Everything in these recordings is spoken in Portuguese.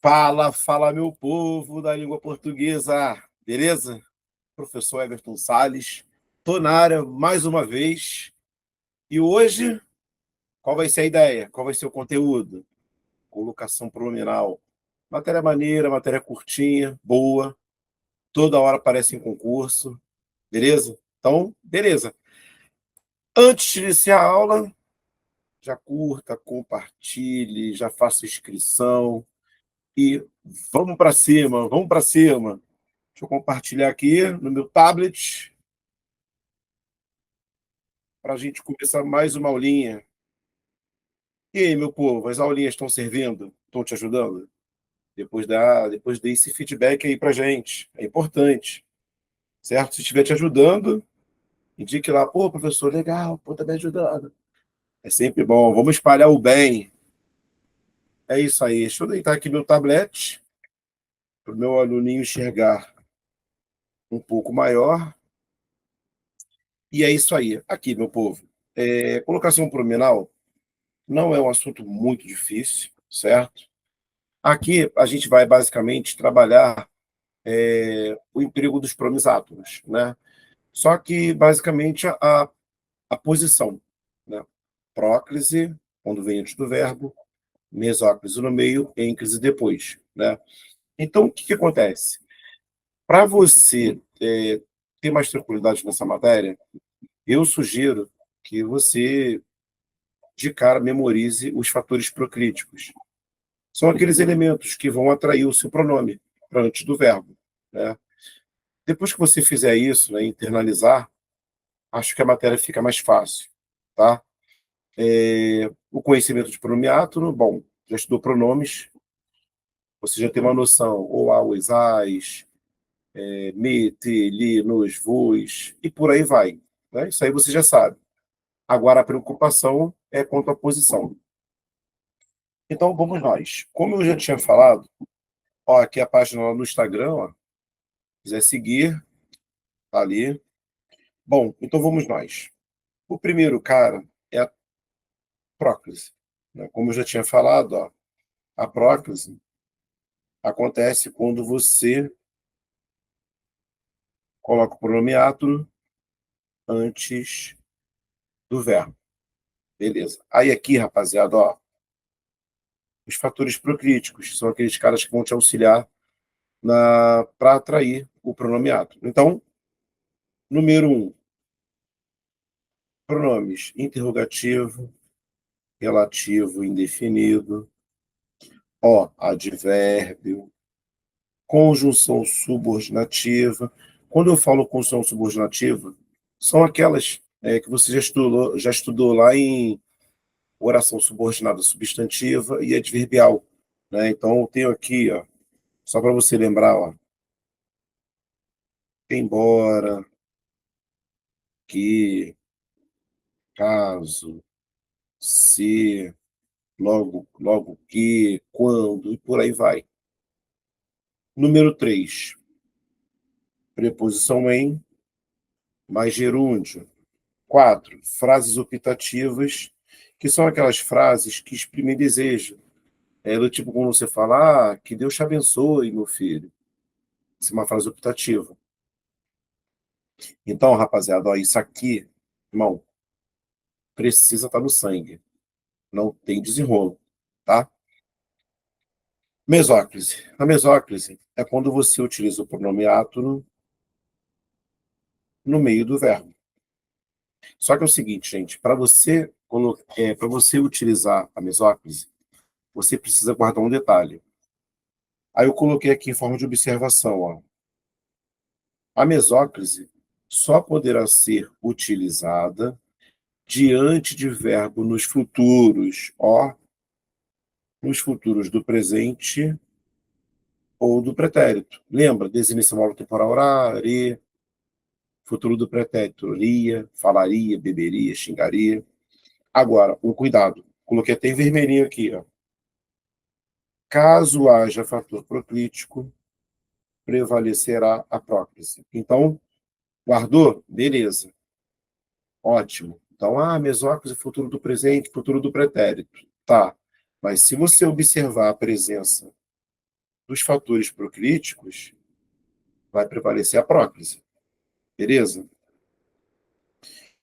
Fala, fala, meu povo da língua portuguesa, beleza? Professor Everton Sales, tô na área mais uma vez. E hoje, qual vai ser a ideia? Qual vai ser o conteúdo? Colocação pronominal. Matéria maneira, matéria curtinha, boa. Toda hora aparece em concurso, beleza? Então, beleza. Antes de iniciar a aula, já curta, compartilhe, já faça inscrição e vamos para cima, vamos para cima. Deixa eu compartilhar aqui no meu tablet para a gente começar mais uma aulinha. E aí, meu povo, as aulinhas estão servindo? Estão te ajudando? Depois dê esse feedback aí para gente. É importante, certo? Se estiver te ajudando, indique lá, pô, professor, legal, pô, tá me ajudando. É sempre bom. Vamos espalhar o bem. É isso aí. Deixa eu deitar aqui meu tablet para o meu aluninho enxergar um pouco maior. E é isso aí. Aqui, meu povo. Colocação pronominal não é um assunto muito difícil, certo? Aqui a gente vai basicamente trabalhar o emprego dos pronomes átomos, né? Só que basicamente a posição, né? Próclise, quando vem antes do verbo, mesóclise no meio, ênclise depois, né? Então, o que acontece? Para você ter mais tranquilidade nessa matéria, eu sugiro que você, de cara, memorize os fatores procríticos. São aqueles elementos que vão atrair o seu pronome para antes do verbo, né? Depois que você fizer isso, né, internalizar, acho que a matéria fica mais fácil, tá? O conhecimento de pronome átono, bom, já estudou pronomes, você já tem uma noção, ou a, os, as, me, te, li, nos, vos, e por aí vai, né? Isso aí você já sabe. Agora a preocupação é quanto à posição. Então vamos nós. Como eu já tinha falado, ó, aqui a página lá no Instagram, ó, quiser seguir, tá ali. Bom, então vamos nós. O primeiro cara é a próclise, né? Como eu já tinha falado, ó, a próclise acontece quando você coloca o pronome átono antes do verbo. Beleza. Aí aqui, rapaziada, ó, os fatores procríticos são aqueles caras que vão te auxiliar para atrair o pronome átono. Então, número 1, pronomes interrogativo, relativo, indefinido, ó, advérbio, conjunção subordinativa. Quando eu falo conjunção subordinativa, são aquelas que você já estudou lá em oração subordinada substantiva e adverbial, né? Então, eu tenho aqui, ó, só para você lembrar, ó, embora, que, caso, se, logo, logo que, quando, e por aí vai. Número 3, preposição em, mais gerúndio. 4, frases optativas, que são aquelas frases que exprimem desejo. É do tipo quando você fala, que Deus te abençoe, meu filho. Isso é uma frase optativa. Então, rapaziada, ó, isso aqui, irmão, precisa estar no sangue. Não tem desenrolo, tá? Mesóclise. A mesóclise é quando você utiliza o pronome átono no meio do verbo. Só que é o seguinte, gente, para você utilizar a mesóclise, você precisa guardar um detalhe. Aí eu coloquei aqui em forma de observação, ó. A mesóclise só poderá ser utilizada diante de verbo nos futuros, ó, nos futuros do presente ou do pretérito. Lembra? Designação modo temporal horário, futuro do pretérito, ria, falaria, beberia, xingaria. Agora, um cuidado. Coloquei até em vermelhinho aqui, ó. Caso haja fator proclítico, prevalecerá a próclise. Então, guardou? Beleza. Ótimo. Então, mesóclise, futuro do presente, futuro do pretérito. Tá. Mas se você observar a presença dos fatores procríticos, vai prevalecer a próclise. Beleza?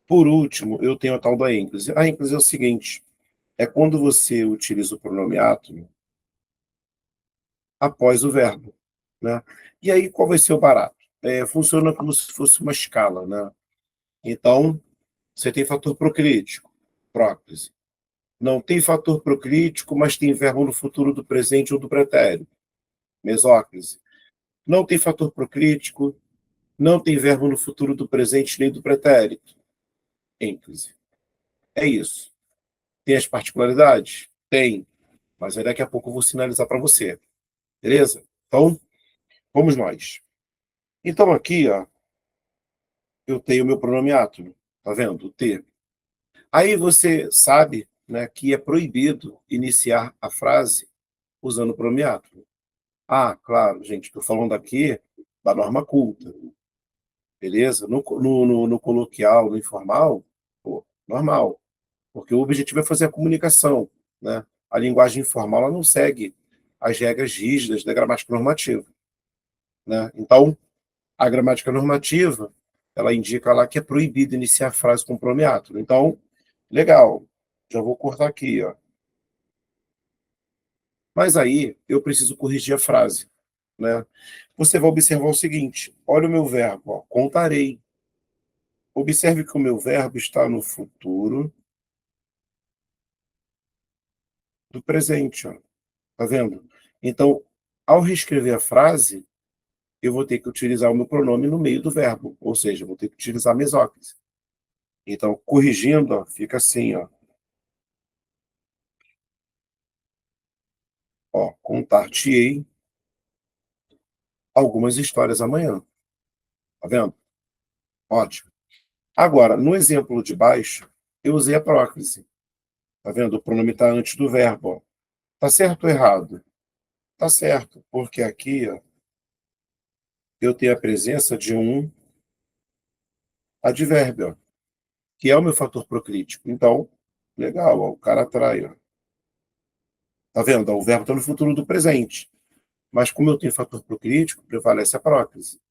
Por último, eu tenho a tal da ênclise. A ênclise é o seguinte, é quando você utiliza o pronome átomo após o verbo, né? E aí, qual vai ser o barato? Funciona como se fosse uma escala, né? Então, você tem fator procrítico, próclise. Não tem fator procrítico, mas tem verbo no futuro do presente ou do pretérito, mesóclise. Não tem fator procrítico, não tem verbo no futuro do presente nem do pretérito, ênclise. É isso. Tem as particularidades? Tem, mas aí daqui a pouco eu vou sinalizar para você, beleza? Então, vamos nós. Então aqui, ó, eu tenho o meu pronome átomo, tá vendo? O T. Aí você sabe, né, que é proibido iniciar a frase usando o pronome átomo. Ah, claro, gente, estou falando aqui da norma culta, beleza? No coloquial, no informal, pô, normal, porque o objetivo é fazer a comunicação, né? A linguagem informal ela não segue as regras rígidas da gramática normativa, né? Então, a gramática normativa, ela indica lá que é proibido iniciar a frase com pronome átomo. Então, legal, já vou cortar aqui, ó. Mas aí eu preciso corrigir a frase, né? Você vai observar o seguinte: olha o meu verbo, ó, contarei. Observe que o meu verbo está no futuro do presente, ó. Tá vendo? Então, ao reescrever a frase, eu vou ter que utilizar o meu pronome no meio do verbo, ou seja, vou ter que utilizar a mesóclise. Então, corrigindo, ó, fica assim, ó, contar-te-ei algumas histórias amanhã. Tá vendo? Ótimo. Agora, no exemplo de baixo, eu usei a próclise. Tá vendo? O pronome está antes do verbo, ó. Tá certo ou errado? Tá certo, porque aqui, ó, eu tenho a presença de um advérbio, ó, que é o meu fator procrítico. Então, legal, ó, o cara atrai, ó. Tá vendo? Ó, o verbo está no futuro do presente. Mas como eu tenho fator procrítico, prevalece a próclise.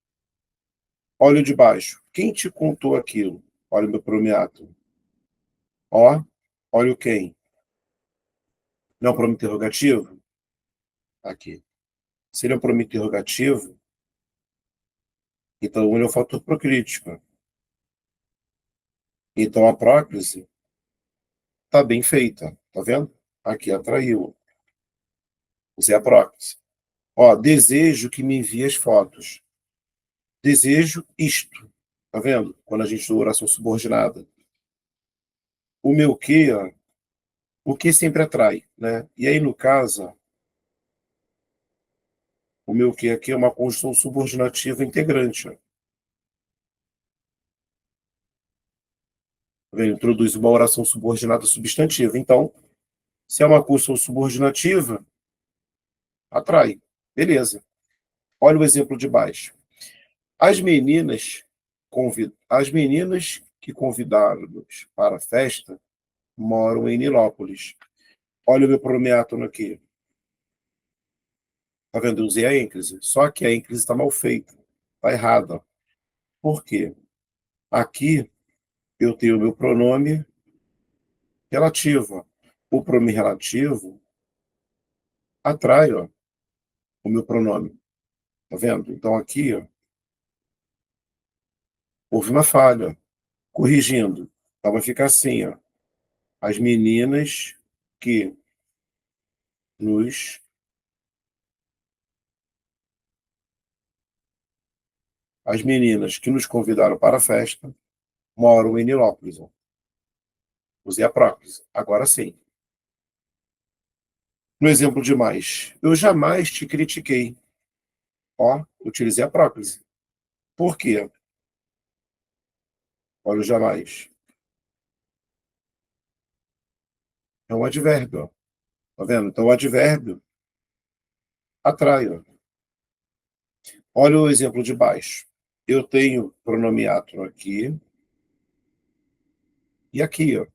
Olha o de baixo. Quem te contou aquilo? Olha o meu promiato. Ó, olha o quem. Não é um pronome interrogativo? Aqui. Se ele é um pronome interrogativo, então ele é um fator procrítico. Então a próclise está bem feita. Tá vendo? Aqui atraiu. Usei a próclise. Ó, desejo que me envie as fotos. Desejo isto. Tá vendo? Quando a gente usa oração subordinada. O meu que, ó, o que sempre atrai, né? E aí, no caso, o meu que aqui é uma conjunção subordinativa integrante. Ó. Tá vendo? Introduz uma oração subordinada substantiva. Então, se é uma conjunção subordinativa, atrai. Beleza. Olha o exemplo de baixo. As meninas que convidaram-nos para a festa moram em Nilópolis. Olha o meu pronomeátono aqui. Tá vendo? Eu usei a ênclise. Só que a ênclise está mal feita. Está errada. Por quê? Aqui eu tenho o meu pronome relativo. O pronome relativo atrai, ó, o meu pronome. Tá vendo? Então aqui, ó, houve uma falha. Corrigindo. Então vai ficar assim, ó. As meninas que nos as meninas que nos convidaram para a festa moram em Nilópolis. Ó. Usei a próclise. Agora sim. No exemplo de mais, eu jamais te critiquei. Ó, utilizei a próclise. Por quê? Olha o jamais. É um advérbio, ó. Tá vendo? Então o advérbio atrai, ó. Olha o exemplo de baixo. Eu tenho pronome átono aqui e aqui, ó.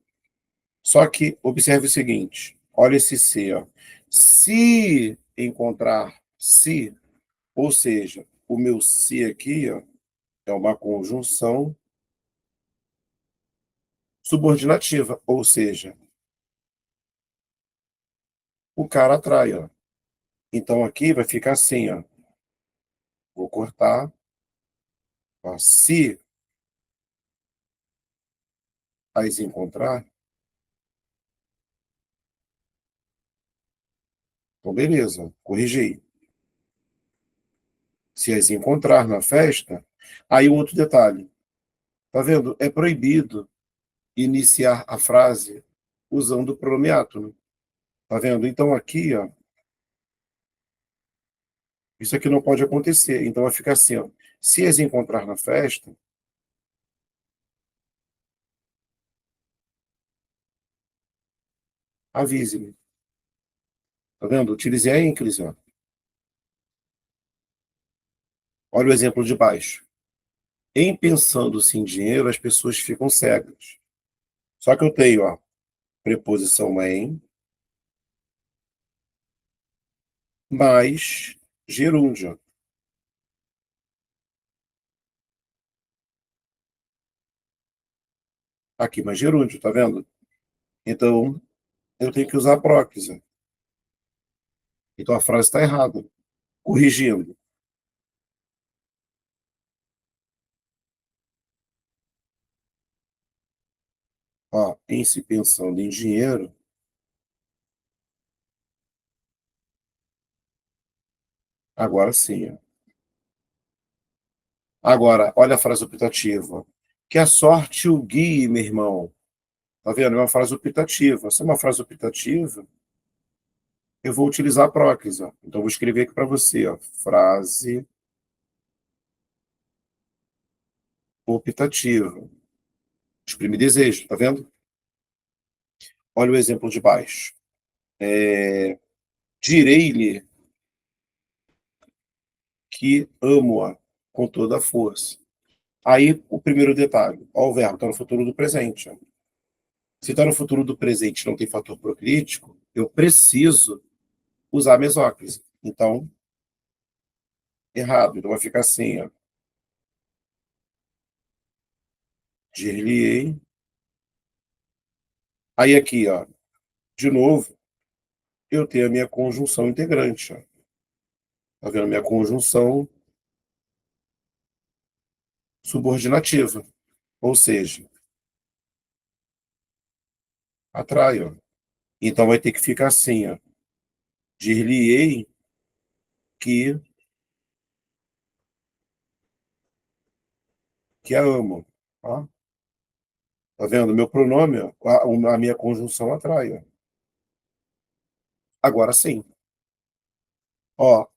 Só que observe o seguinte, olha esse se, ó. Se encontrar se, ou seja, o meu se aqui, ó, é uma conjunção subordinativa, ou seja, o cara atrai, ó. Então aqui vai ficar assim, ó. Vou cortar, ó, se as encontrar, então beleza, corrigi. Se as encontrar na festa, aí um outro detalhe, tá vendo? É proibido iniciar a frase usando o pronome átono, tá vendo? Então aqui, ó, isso aqui não pode acontecer. Então vai ficar assim, ó. Se as encontrar na festa, avise-me. Tá vendo? Utilizei a ênclise, ó. Olha o exemplo de baixo. Em pensando-se em dinheiro, as pessoas ficam cegas. Só que eu tenho, ó, preposição em mais gerúndio. Aqui mais gerúndio, tá vendo? Então, eu tenho que usar a próquisa. Então a frase está errada. Corrigindo. Ó, em se pensando em dinheiro, agora sim. Ó. Agora, olha a frase optativa. Que a sorte o guie, meu irmão. Tá vendo? É uma frase optativa. Se é uma frase optativa, eu vou utilizar a próquisa. Ó. Então, vou escrever aqui para você. Ó. Frase optativa. Exprime desejo, tá vendo? Olha o exemplo de baixo. Direi-lhe que amo-a com toda a força. Aí, o primeiro detalhe. Ó, o verbo está no futuro do presente. Ó. Se está no futuro do presente e não tem fator procrítico, eu preciso usar a mesóclise. Então, errado. Então, vai ficar assim, ó. Dir-lhe-ei. Aí, aqui, ó. De novo, eu tenho a minha conjunção integrante. Ó. Tá vendo? Minha conjunção subordinativa. Ou seja, atrai, ó. Então, vai ter que ficar assim, ó. Dir-lhe-ei que a amo. Ó. Tá vendo? Meu pronome, ó, a minha conjunção atrai. Ó. Agora sim. Ó,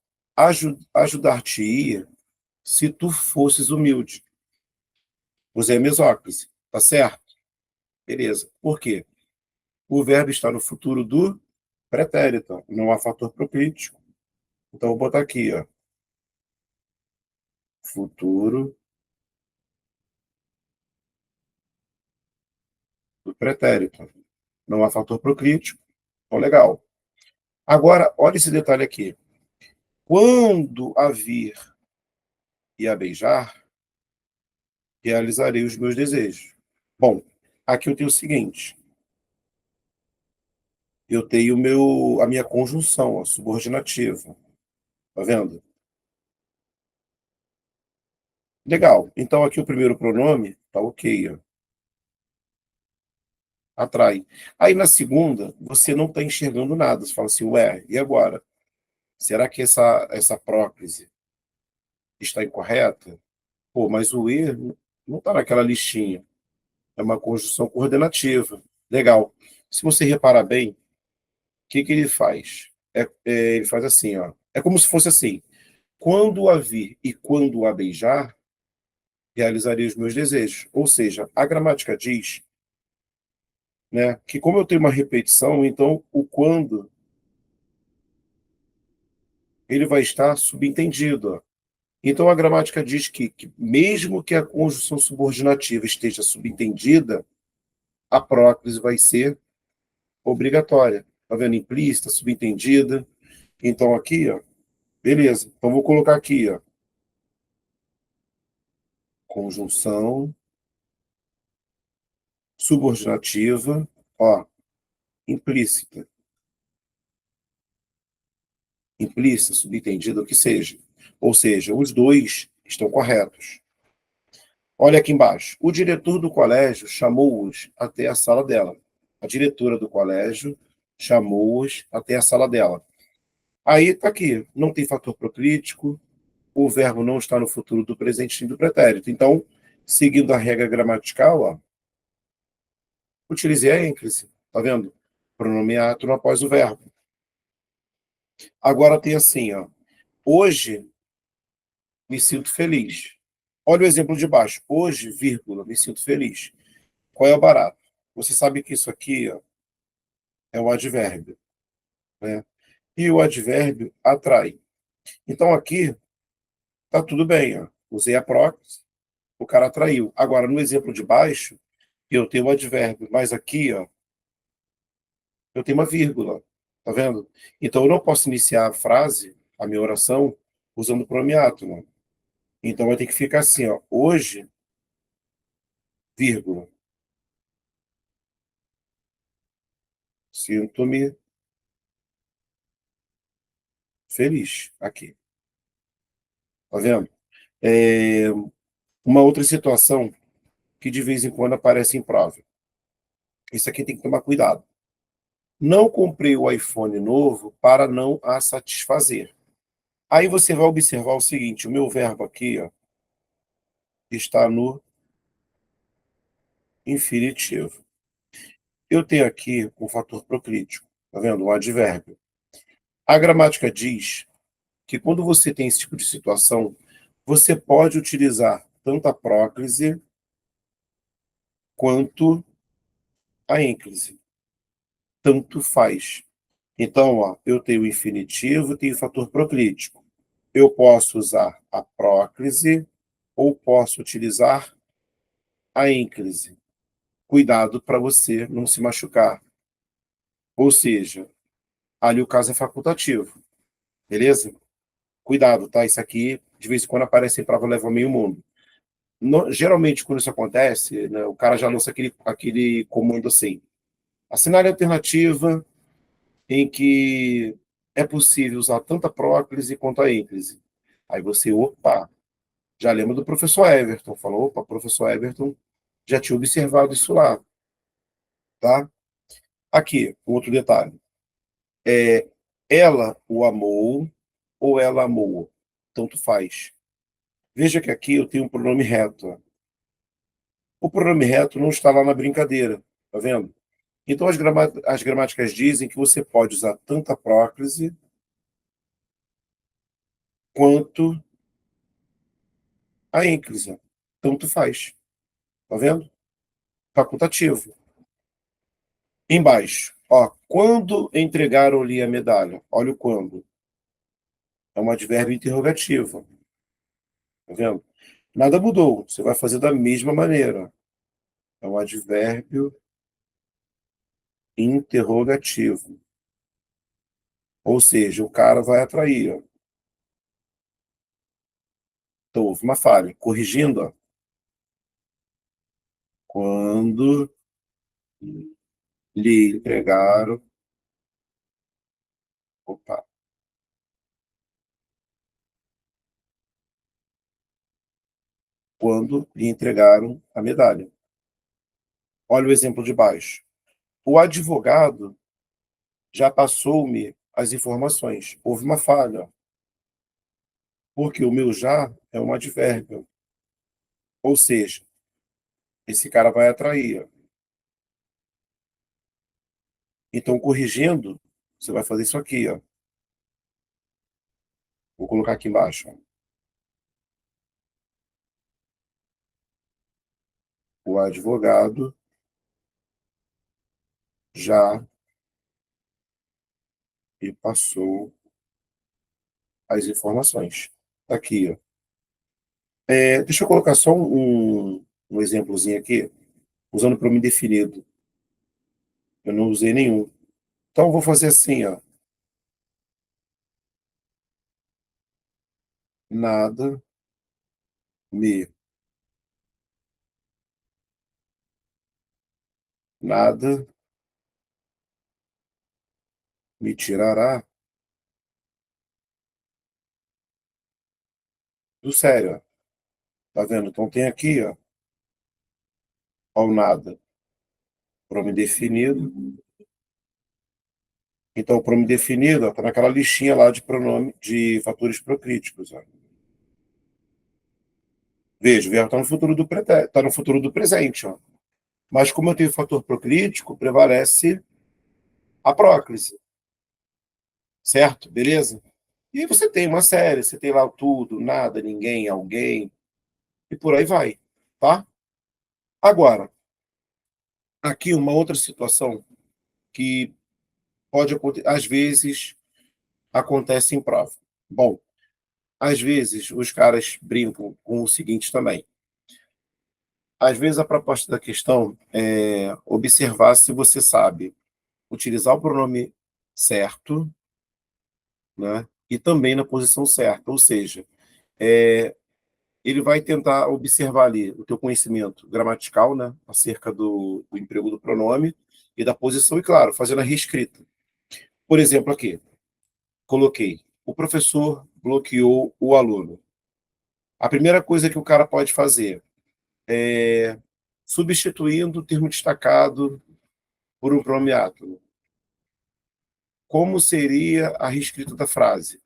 ajudar-te-ia se tu fosses humilde. Usei a mesóclise, tá certo? Beleza. Por quê? O verbo está no futuro do pretérito, não há fator propítico. Então, vou botar aqui, ó, futuro do pretérito. Não há fator procrítico. Então, legal. Agora, olha esse detalhe aqui. Quando a vir e a beijar, realizarei os meus desejos. Bom, aqui eu tenho o seguinte. Eu tenho a minha conjunção, ó, subordinativa. Tá vendo? Legal. Então, aqui o primeiro pronome tá ok, ó, atrai. Aí na segunda, você não está enxergando nada. Você fala assim, ué, e agora? Será que essa próclise está incorreta? Pô, mas o e não está naquela listinha. É uma conjunção coordenativa. Legal. Se você reparar bem, o que ele faz? Ele faz assim, ó. É como se fosse assim. Quando a vir e quando a beijar, realizarei os meus desejos. Ou seja, a gramática diz, né, que como eu tenho uma repetição, então o quando ele vai estar subentendido. Ó. Então a gramática diz que mesmo que a conjunção subordinativa esteja subentendida, a próclise vai ser obrigatória. Está vendo? Implícita, subentendida. Então aqui, ó, Beleza. Então, vou colocar aqui, ó, conjunção subordinativa, ó, implícita. Implícita, subentendida, o que seja. Ou seja, os dois estão corretos. Olha aqui embaixo. O diretor do colégio chamou-os até a sala dela. A diretora do colégio chamou-os até a sala dela. Aí está aqui. Não tem fator proclítico, o verbo não está no futuro do presente nem do pretérito. Então, seguindo a regra gramatical, ó, utilizei a ênclise. Tá vendo? Pronome átero após o verbo. Agora tem assim, ó. Hoje me sinto feliz. Olha o exemplo de baixo. Hoje, vírgula, me sinto feliz. Qual é o barato? Você sabe que isso aqui, ó, é o advérbio, né? E o advérbio atrai. Então aqui tá tudo bem, ó. Usei a próclise, o cara atraiu. Agora no exemplo de baixo, eu tenho o advérbio, mas aqui, ó, eu tenho uma vírgula. Tá vendo? Então eu não posso iniciar a frase, a minha oração, usando o pronome átomo. Então vai ter que ficar assim, ó. Hoje, vírgula, sinto-me feliz aqui. Tá vendo? É uma outra situação que de vez em quando aparece em prova. Isso aqui tem que tomar cuidado. Não comprei o iPhone novo para não a satisfazer. Aí você vai observar o seguinte: o meu verbo aqui, ó, está no infinitivo. Eu tenho aqui um fator proclítico, tá vendo? Um advérbio. A gramática diz que quando você tem esse tipo de situação, você pode utilizar tanto a próclise quanto a ênclise. Tanto faz. Então, ó, eu tenho o infinitivo, tenho o fator proclítico. Eu posso usar a próclise ou posso utilizar a ênclise. Cuidado para você não se machucar. Ou seja, ali o caso é facultativo, beleza? Cuidado, tá? Isso aqui, de vez em quando, aparece em prova, leva meio mundo. Geralmente, quando isso acontece, né, o cara já lança aquele comando assim: assinale a alternativa em que é possível usar tanto a próclise quanto a ênclise. Aí você, opa, já lembra do professor Everton. Falou, opa, professor Everton já tinha observado isso lá, tá? Aqui, um outro detalhe. É, ela o amou ou ela amou. Tanto faz. Veja que aqui eu tenho um pronome reto. O pronome reto não está lá na brincadeira, tá vendo? Então as gramáticas dizem que você pode usar tanto a próclise quanto a ênclise. Tanto faz. Tá vendo? Facultativo. Embaixo, ó, quando entregaram-lhe a medalha? Olha o quando. É um advérbio interrogativo. Tá vendo? Nada mudou. Você vai fazer da mesma maneira. É um advérbio interrogativo. Ou seja, o cara vai atrair. Ó. Então, houve uma falha. Corrigindo, ó. Quando lhe entregaram. Opa. Quando lhe entregaram a medalha. Olha o exemplo de baixo. O advogado já passou-me as informações. Houve uma falha. Porque o meu já é um advérbio. Ou seja, esse cara vai atrair. Ó. Então, corrigindo, você vai fazer isso aqui. Ó. Vou colocar aqui embaixo. Ó. O advogado já me passou as informações. Tá aqui. Ó. Deixa eu colocar só um exemplozinho aqui, usando o pronome definido. Eu não usei nenhum. Então, eu vou fazer assim. Ó. nada me, nada me tirará do sério, ó. Tá vendo? Então tem aqui, ó, ao nada, pronome definido. Então, o pronome definido está naquela listinha lá de pronome de fatores procríticos. Ó. Veja, o verbo está no futuro do tá no futuro do presente. Ó. Mas como eu tenho fator procrítico, prevalece a próclise, certo? Beleza? E aí você tem uma série, você tem lá o tudo, nada, ninguém, alguém, e por aí vai, tá? Agora, aqui uma outra situação que pode acontecer, às vezes acontece em prova. Bom, às vezes os caras brincam com o seguinte também. Às vezes a proposta da questão é observar se você sabe utilizar o pronome certo, né? E também na posição certa, ou seja, ele vai tentar observar ali o teu conhecimento gramatical, né, acerca do emprego do pronome e da posição, e claro, fazendo a reescrita. Por exemplo, aqui, coloquei, o professor bloqueou o aluno. A primeira coisa que o cara pode fazer é substituindo o termo destacado por um pronome átono. Como seria a reescrita da frase?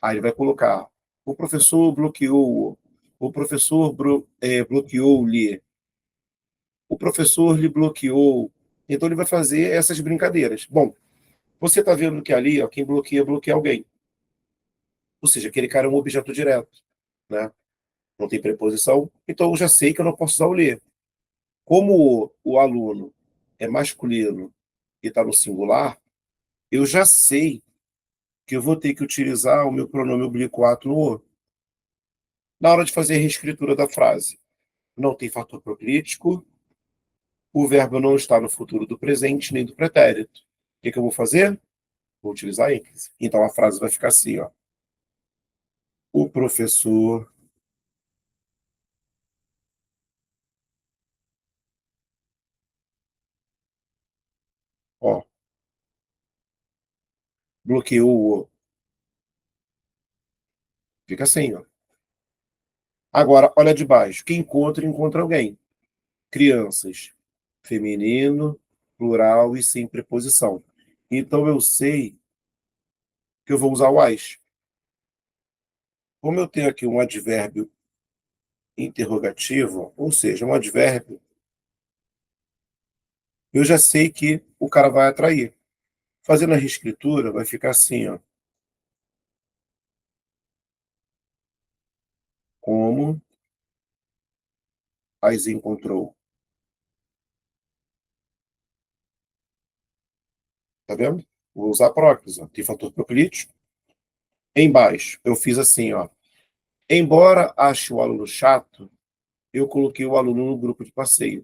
Aí ele vai colocar: o professor bloqueou, o professor bloqueou-lhe, o professor lhe bloqueou. Então ele vai fazer essas brincadeiras. Bom, você está vendo que ali, ó, quem bloqueia, bloqueia alguém. Ou seja, aquele cara é um objeto direto, né? Não tem preposição, então eu já sei que eu não posso usar o ler. Como o aluno é masculino e está no singular, eu já sei que eu vou ter que utilizar o meu pronome oblíquo ato no o. Na hora de fazer a reescritura da frase, não tem fator proclítico, o verbo não está no futuro do presente nem do pretérito. O que eu vou fazer? Vou utilizar ênfase. Então a frase vai ficar assim, ó. O professor ó, bloqueou o. Fica assim, ó. Agora, olha de baixo. Quem encontra, encontra alguém. Crianças. Feminino, plural e sem preposição. Então eu sei que eu vou usar o as. Como eu tenho aqui um advérbio interrogativo, ou seja, um advérbio, eu já sei que o cara vai atrair. Fazendo a reescritura, vai ficar assim, ó. Como as encontrou. Tá vendo? Vou usar próclise, ó. Tem fator proclítico. Embaixo, eu fiz assim, ó. Embora ache o aluno chato, eu coloquei o aluno no grupo de passeio.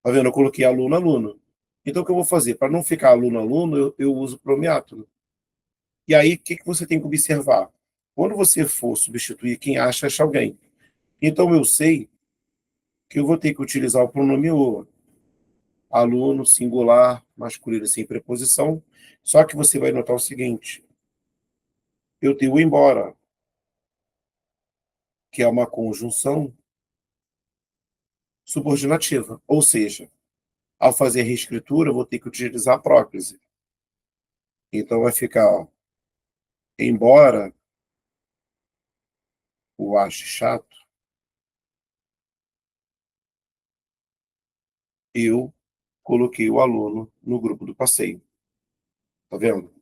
Tá vendo? Eu coloquei aluno, aluno. Então, o que eu vou fazer? Para não ficar aluno, aluno, eu uso promiátono. E aí, o que, que você tem que observar? Quando você for substituir quem acha, acha alguém. Então, eu sei que eu vou ter que utilizar o pronome o. Aluno, singular, masculino sem preposição. Só que você vai notar o seguinte: eu tenho o embora, que é uma conjunção subordinativa. Ou seja, ao fazer a reescritura, eu vou ter que utilizar a próclise. Então vai ficar, ó, embora o ache chato, eu coloquei o aluno no grupo do passeio. Tá vendo?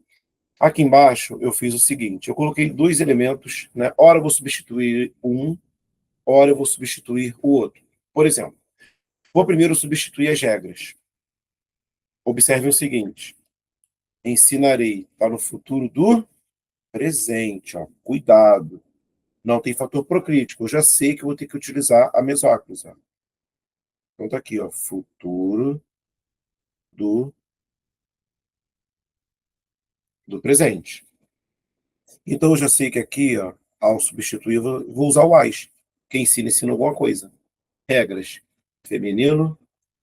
Aqui embaixo eu fiz o seguinte: eu coloquei dois elementos, né? Ora eu vou substituir um, ora eu vou substituir o outro. Por exemplo, vou primeiro substituir as regras. Observe o seguinte: ensinarei para o futuro do presente. Ó. Cuidado. Não tem fator procrítico. Eu já sei que eu vou ter que utilizar a mesóclise. Ó. Então tá aqui, ó, futuro do presente. Então eu já sei que aqui, ó, Ao substituir, vou usar o as. Quem ensina alguma coisa. Regras. Feminino,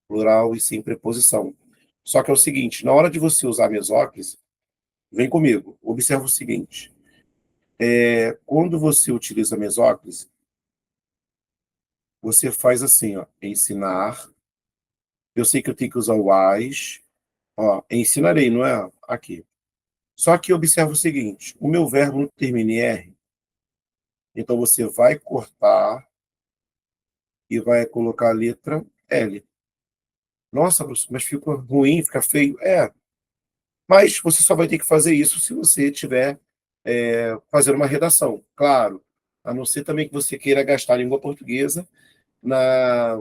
plural e sem preposição. Só que é o seguinte, na hora de você usar a mesóclise, vem comigo, observa o seguinte. Quando você utiliza a mesóclise, você faz assim, ó, ensinar. Eu sei que eu tenho que usar o as. Ó, ensinarei, não é? Aqui. Só que observa o seguinte, o meu verbo não termina em R, então você vai cortar e vai colocar a letra L. Nossa, professor, mas fica ruim, fica feio. Mas você só vai ter que fazer isso se você estiver fazendo uma redação. Claro, a não ser também que você queira gastar a língua portuguesa na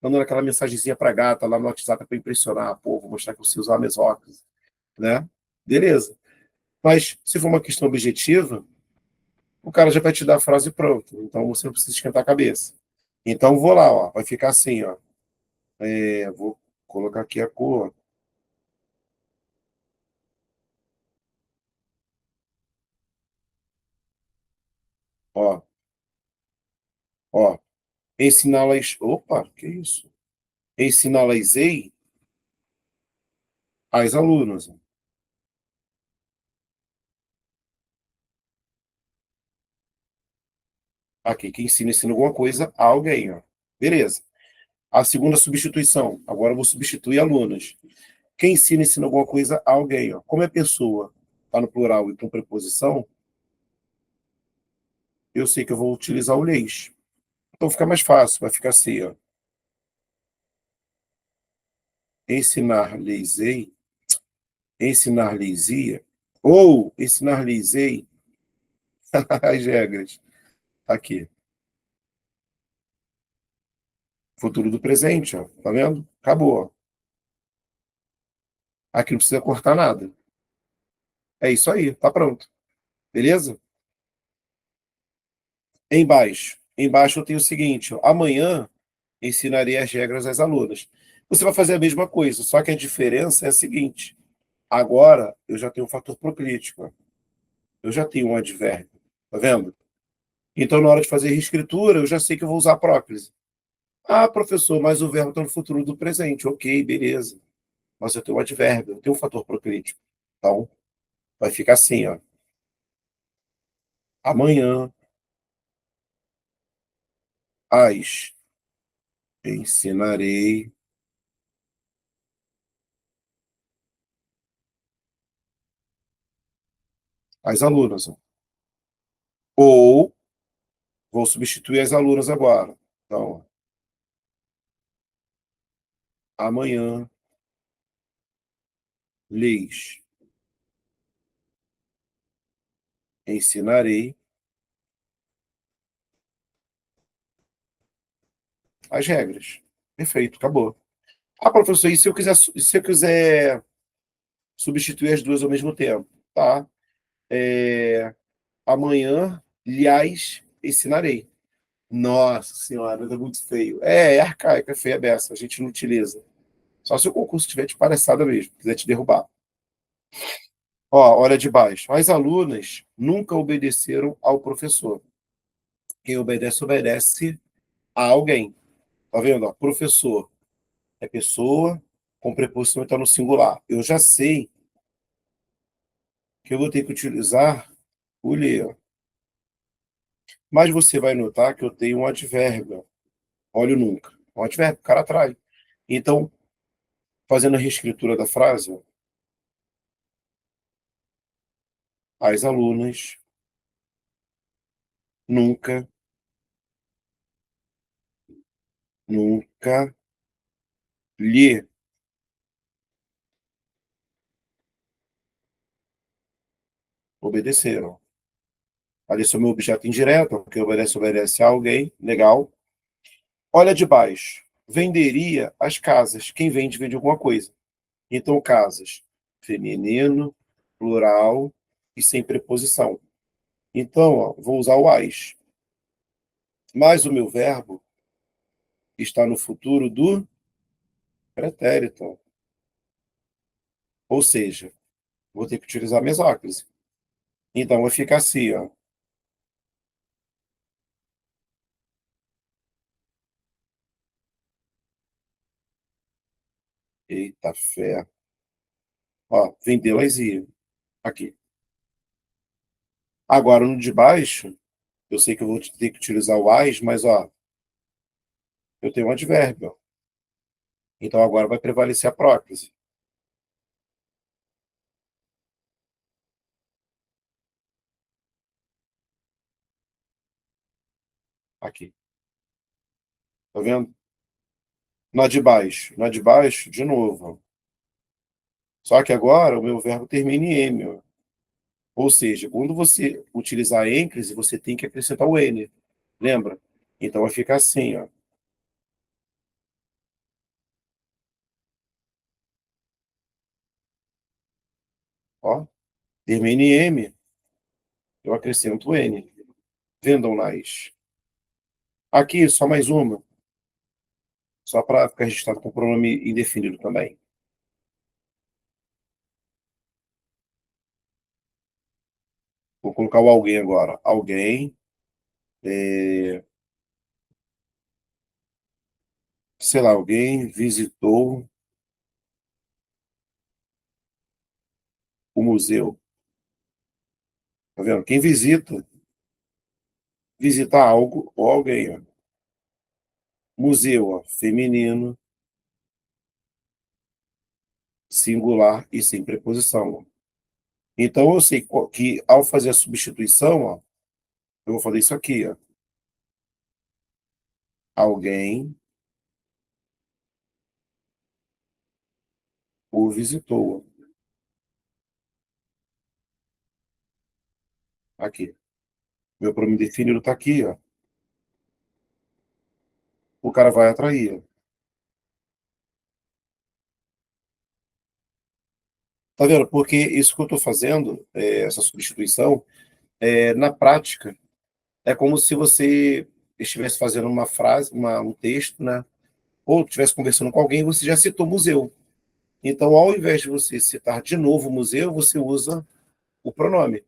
mandando aquela mensagenzinha para gata lá no WhatsApp para impressionar, pô, vou mostrar que você usa a mesóclise, né? Beleza. Mas se for uma questão objetiva, o cara já vai te dar a frase pronta. Então você não precisa esquentar a cabeça. Então vou lá, ó, vai ficar assim, ó. Vou colocar aqui a cor, ó, ó. Ensiná-las. Opa, que isso? Ensiná-las-ei às alunas. Aqui, que ensina alguma coisa a alguém, ó. Beleza. A segunda substituição. Agora eu vou substituir alunas. Quem ensina alguma coisa a alguém, ó. Como é pessoa, está no plural e com preposição, eu sei que eu vou utilizar o leis. Então fica mais fácil, vai ficar assim, ó. Ensinar-lhes-ei, ensinar-lhes-ia, ou ensinar-lhes-ei as regras. Aqui. Futuro do presente, ó. Tá vendo? Acabou, ó. Aqui não precisa cortar nada. É isso aí, tá pronto. Beleza? Embaixo. Embaixo eu tenho o seguinte, ó. Amanhã ensinarei as regras às alunas. Você vai fazer a mesma coisa, só que a diferença é a seguinte. Agora eu já tenho um fator proclítico, ó. Eu já tenho um advérbio. Tá vendo? Então, na hora de fazer reescritura, eu já sei que eu vou usar a próclise. Ah, professor, mas o verbo está no futuro do presente. Ok, beleza. Mas eu tenho um advérbio, eu tenho um fator proclítico. Então, vai ficar assim, ó. Amanhã, as ensinarei às alunas, ó. Ou vou substituir as alunas agora. Então, amanhã lhes ensinarei as regras. Perfeito, acabou. Ah, professor, e se eu quiser substituir as duas ao mesmo tempo? Tá. Amanhã, lhes ensinarei. Nossa senhora, é muito feio. É arcaico, é feia a beça, a gente não utiliza. Só se o concurso tiver de palhaçada mesmo, quiser te derrubar. Ó, olha de baixo. As alunas nunca obedeceram ao professor. Quem obedece, obedece a alguém. Tá vendo? Ó, professor é pessoa, com preposição está no singular. Eu já sei que eu vou ter que utilizar o lhe. Mas você vai notar que eu tenho um advérbio. Olha o nunca. Um advérbio, o cara atrai. Então, fazendo a reescritura da frase, ó, as alunas nunca, nunca lhe obedeceram. Ali é o meu objeto indireto, porque obedece a alguém, legal. Olha de baixo. Venderia as casas. Quem vende, vende alguma coisa. Então, casas, feminino, plural e sem preposição. Então, ó, vou usar o as. Mas o meu verbo está no futuro do pretérito. Ou seja, vou ter que utilizar a mesóclise. Então, vai ficar assim, ó. Eita fé. Ó, vendeu as I. Aqui. Agora, no de baixo, eu sei que eu vou ter que utilizar o as, mas, ó, eu tenho um advérbio. Então, agora vai prevalecer a próclise. Aqui. Tá vendo? Na de baixo, de novo. Só que agora o meu verbo termina em M. Ó. Ou seja, quando você utilizar a ênclise, você tem que acrescentar o N. Lembra? Então vai ficar assim, ó. Ó. Termina em M, eu acrescento o N. Vendam-nas. Aqui, só mais uma. Só para ficar registrado com pronome indefinido também. Vou colocar o alguém agora. Alguém, sei lá, alguém visitou o museu. Tá vendo? Quem visita algo ou alguém. Ó. Museu, ó, feminino, singular e sem preposição. Ó. Então eu sei que ao fazer a substituição, ó, eu vou fazer isso aqui, ó. Alguém o visitou. Ó. Aqui. Meu pronome definido está aqui, ó. O cara vai atrair. Ó. Tá vendo? Porque isso que eu estou fazendo, essa substituição, na prática, é como se você estivesse fazendo uma frase, um texto, né? Ou estivesse conversando com alguém, você já citou museu. Então, ao invés de você citar de novo o museu, você usa o pronome,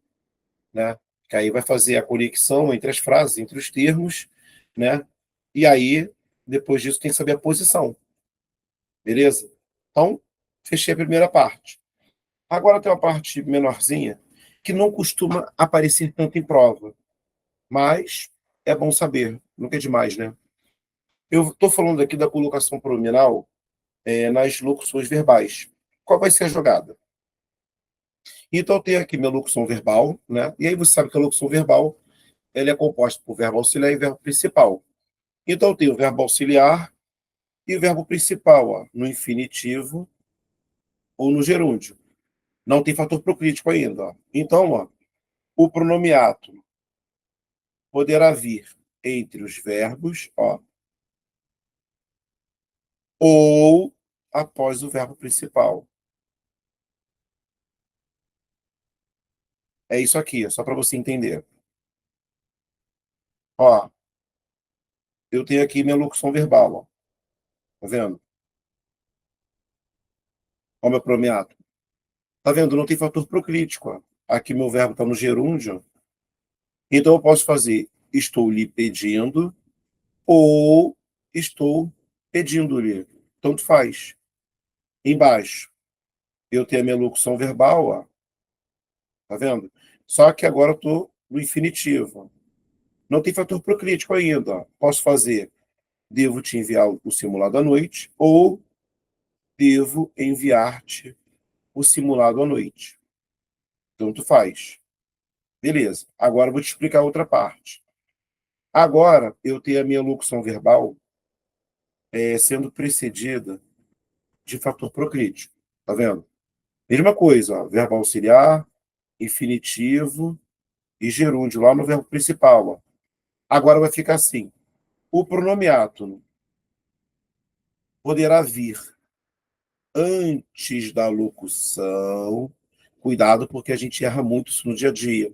né? Que aí vai fazer a conexão entre as frases, entre os termos, né? E aí, depois disso, tem que saber a posição, beleza? Então, fechei a primeira parte. Agora tem uma parte menorzinha que não costuma aparecer tanto em prova, mas é bom saber, nunca é demais, né? Eu estou falando aqui da colocação pronominal nas locuções verbais. Qual vai ser a jogada? Então, eu tenho aqui minha locução verbal, né? E aí você sabe que a locução verbal ela é composta por verbo auxiliar e verbo principal. Então, eu tenho o verbo auxiliar e o verbo principal, ó, no infinitivo ou no gerúndio. Não tem fator procrítico ainda. Ó. Então, ó, o pronome ato poderá vir entre os verbos, ó, ou após o verbo principal. É isso aqui, só para você entender. Ó, eu tenho aqui minha locução verbal, ó. Tá vendo? Ó, meu pronome ato. Tá vendo? Não tem fator procrítico, ó. Aqui meu verbo está no gerúndio. Então eu posso fazer estou lhe pedindo ou estou pedindo-lhe. Tanto faz. Embaixo, eu tenho a minha locução verbal, ó. Tá vendo? Só que agora eu estou no infinitivo. Não tem fator procrítico ainda. Ó. Posso fazer devo te enviar o simulado à noite ou devo enviar-te o simulado à noite. Tanto faz. Beleza. Agora eu vou te explicar outra parte. Agora eu tenho a minha locução verbal sendo precedida de fator procrítico. Tá vendo? Mesma coisa, ó, verbo auxiliar, infinitivo e gerúndio lá no verbo principal. Ó. Agora vai ficar assim. O pronome átono poderá vir antes da locução. Cuidado, porque a gente erra muito isso no dia a dia.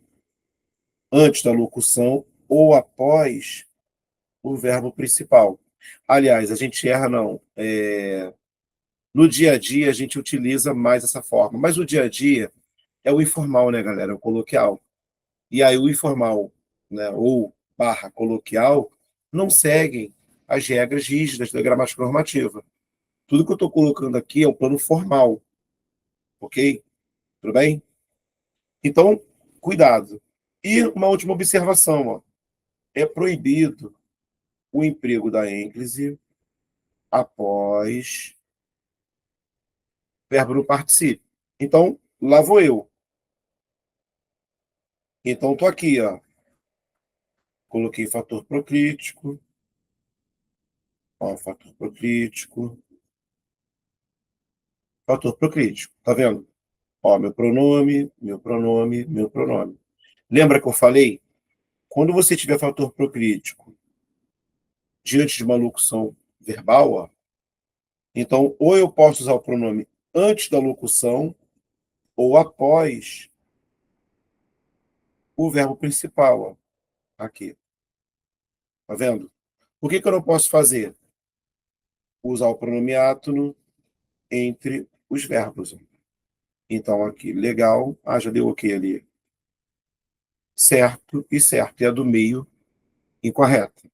Antes da locução ou após o verbo principal. Aliás, a gente erra não. No dia a dia a gente utiliza mais essa forma, mas o dia a dia é o informal, né, galera? É o coloquial. E aí o informal, né, ou barra coloquial, não seguem as regras rígidas da gramática normativa. Tudo que eu estou colocando aqui é um plano formal, ok? Tudo bem? Então, cuidado. E uma última observação, ó. É proibido o emprego da ênclise após verbo no particípio. Então, lá vou eu. Então, estou aqui, ó. Coloquei fator procrítico. Ó, fator procrítico. Fator procrítico. Tá vendo? Ó, meu pronome, meu pronome, meu pronome. Lembra que eu falei? Quando você tiver fator procrítico diante de uma locução verbal, ó, então ou eu posso usar o pronome antes da locução ou após o verbo principal, ó, aqui. Tá vendo? Por que eu não posso fazer? Usar o pronome átono entre os verbos. Então, aqui, legal. Ah, já deu ok ali. Certo e certo. E a do meio, incorreta.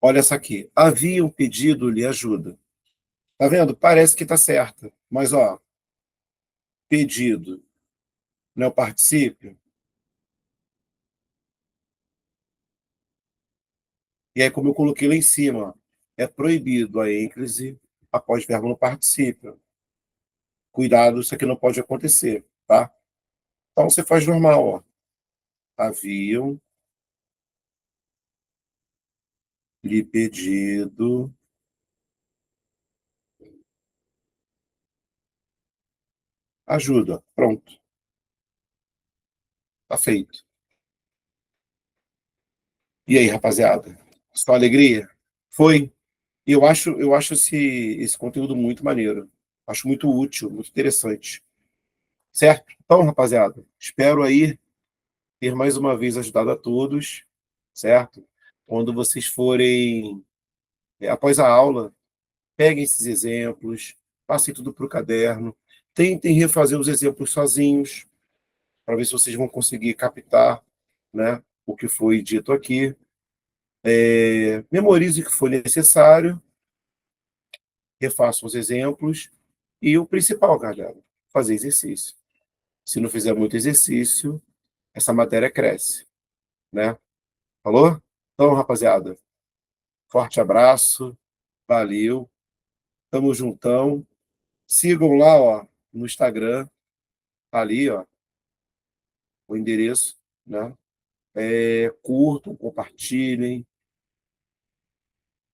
Olha essa aqui. Havia um pedido, lhe ajuda. Tá vendo? Parece que tá certa. Mas, ó, pedido não é o particípio. E aí, como eu coloquei lá em cima, ó, é proibido a ênclise após verbo no particípio. Cuidado, isso aqui não pode acontecer, tá? Então, você faz normal, ó. Haviam lhe pedido ajuda. Pronto, tá feito. E aí, rapaziada? Só alegria? Foi? E eu acho esse conteúdo muito maneiro. Acho muito útil, muito interessante. Certo? Então, rapaziada, espero aí ter mais uma vez ajudado a todos, certo? Quando vocês forem, após a aula, peguem esses exemplos, passem tudo para o caderno, tentem refazer os exemplos sozinhos, para ver se vocês vão conseguir captar, né, o que foi dito aqui. Memorize o que for necessário, refaçam os exemplos e o principal, galera, fazer exercício. Se não fizer muito exercício, essa matéria cresce, né? Falou? Então, rapaziada, forte abraço, valeu, tamo juntão. Sigam lá, ó, no Instagram, tá ali, ó, o endereço, né? Curtam, compartilhem,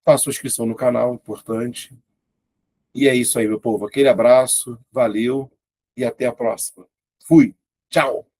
façam inscrição no canal, importante. E é isso aí, meu povo. Aquele abraço, valeu e até a próxima. Fui. Tchau.